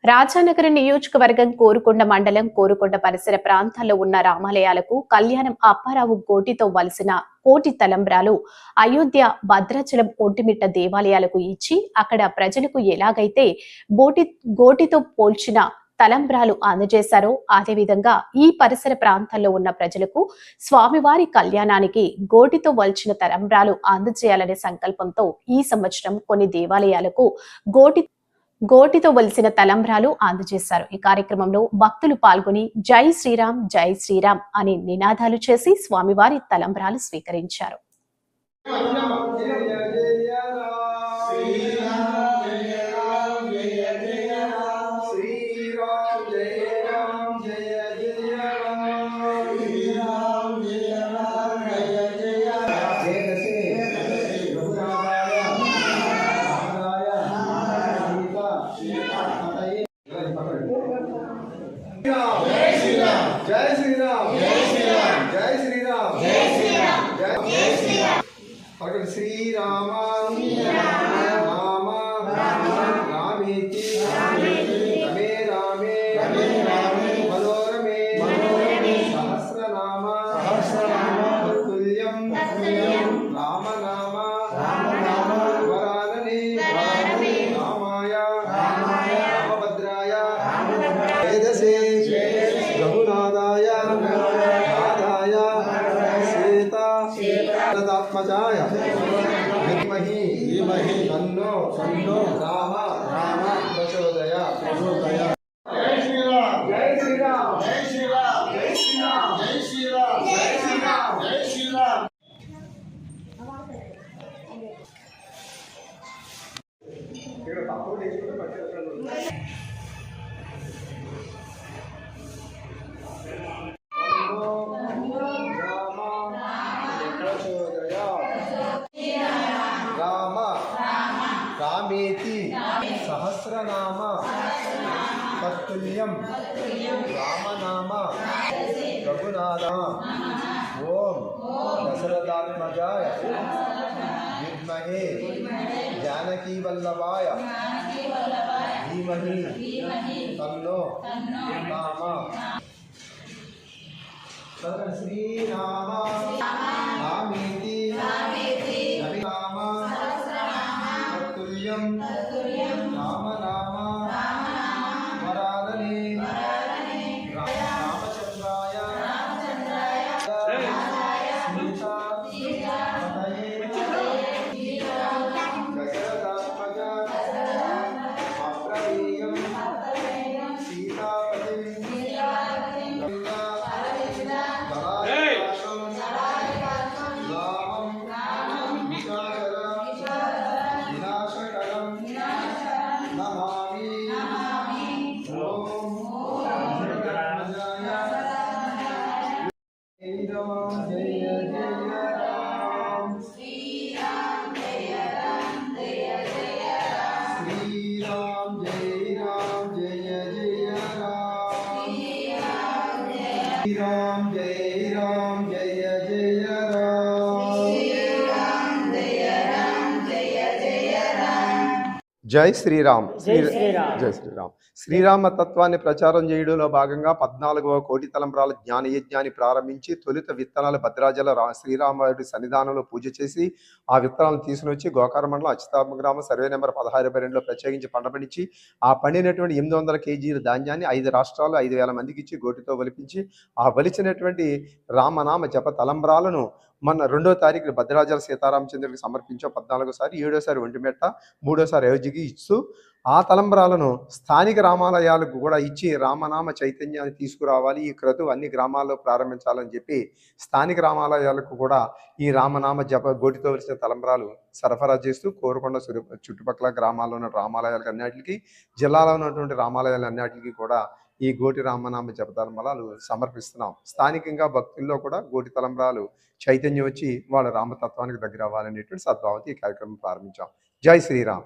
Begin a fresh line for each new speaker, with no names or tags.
రాజానగరం నియోజకవర్గం కోరుకొండ మండలం కోరుకొండ పరిసర ప్రాంతాల్లో ఉన్న రామాలయాలకు కళ్యాణం అప్పారావు గోటితో వలసిన కోటి తలంబ్రాలు అయోధ్య భద్రాచలం ఒంటిమిట్ట దేవాలయాలకు ఇచ్చి అక్కడ ప్రజలకు ఎలాగైతే గోటితో పోల్చిన తలంబ్రాలు అందజేశారో అదేవిధంగా ఈ పరిసర ప్రాంతాల్లో ఉన్న ప్రజలకు స్వామివారి కళ్యాణానికి గోటితో వల్చిన తలంబ్రాలు అందజేయాలనే సంకల్పంతో ఈ సంవత్సరం కొన్ని దేవాలయాలకు గోటితో వలిసిన తలంబ్రాలు అందజేశారు. ఈ కార్యక్రమంలో భక్తులు పాల్గొని జై శ్రీరామ్ అని నినాదాలు చేసి స్వామివారి తలంబ్రాలు స్వీకరించారు.
जय श्री राम जय श्री राम जय श्री राम जय श्री राम जय श्री राम अगर श्री राम राम रामेति रमे रामे मनोरमे सहस्रनाम तुल्यं राम नाम वरानने रामाय रामभद्राय वेदसे रघुनाथाय नाथाय सीतात्मजाय धीमहि तन्नो राम प्रचोदयात्। जय श्री राम जय श्री राम जय श्री राम जय श्री राम जय श्री राम जय श्री राम जय श्री राम। रामेति सहस्रनाम तत्तुल्यं रामनाम रघुनाथ ओम दशरथात्मजाय विद्महे जानकी वल्लभाय धीमहि तन्नो राम। श्री राम रामेति राम राम नाम वरानने रामचंद्राय सीता दशरथात्मजा अप्रमेयं सीतापतिं राम जय राम जय जय राम। जय श्री राम जय श्री राम। శ్రీరామ తత్వాన్ని ప్రచారం చేయడంలో భాగంగా 14వ కోటి తలంబ్రాల జ్ఞాన యజ్ఞాన్ని ప్రారంభించి తొలుత విత్తనాలు భద్రాచల శ్రీరాముడి సన్నిధానంలో పూజ చేసి ఆ విత్తనాలను తీసుకుని వచ్చి గోకార మండలం అచ్యుతామ గ్రామం సర్వే నెంబర్ 1622లో ప్రత్యేకించి పండించి ఆ పండినటువంటి 800 కేజీల ధాన్యాన్ని 5 రాష్ట్రాలు 5,000 మందికి ఇచ్చి గోటితో వలిపించి ఆ వలిచినటువంటి రామనామ జప తలంబ్రాలను మొన్న 2వ తారీఖు భద్రాచల సీతారామచంద్రుడికి సమర్పించాం 14సారి, 7వసారి ఒంటిమిట్ట, 3వసారి అయోధ్యకి ఇస్తూ ఆ తలంబ్రాలను స్థానిక రామాలయాలకు కూడా ఇచ్చి రామనామ చైతన్యాన్ని తీసుకురావాలి, ఈ క్రతువు అన్ని గ్రామాల్లో ప్రారంభించాలని చెప్పి స్థానిక రామాలయాలకు కూడా ఈ రామనామ జప గోటితో వచ్చిన తలంబ్రాలు సరఫరా చేస్తూ కోరుకొండ చుట్టుపక్కల గ్రామాల్లో ఉన్న రామాలయాలకు అన్నిటికీ, జిల్లాలో ఉన్నటువంటి రామాలయాలు అన్నిటికీ కూడా ఈ గోటి రామనామ జప తలంబ్రాలు సమర్పిస్తున్నాం. స్థానికంగా భక్తుల్లో కూడా గోటి తలంబ్రాలు చైతన్యం వచ్చి వాళ్ళ రామతత్వానికి దగ్గర అవ్వాలనేటువంటి సద్భావంతో ఈ కార్యక్రమం ప్రారంభించాం. జై శ్రీరామ్.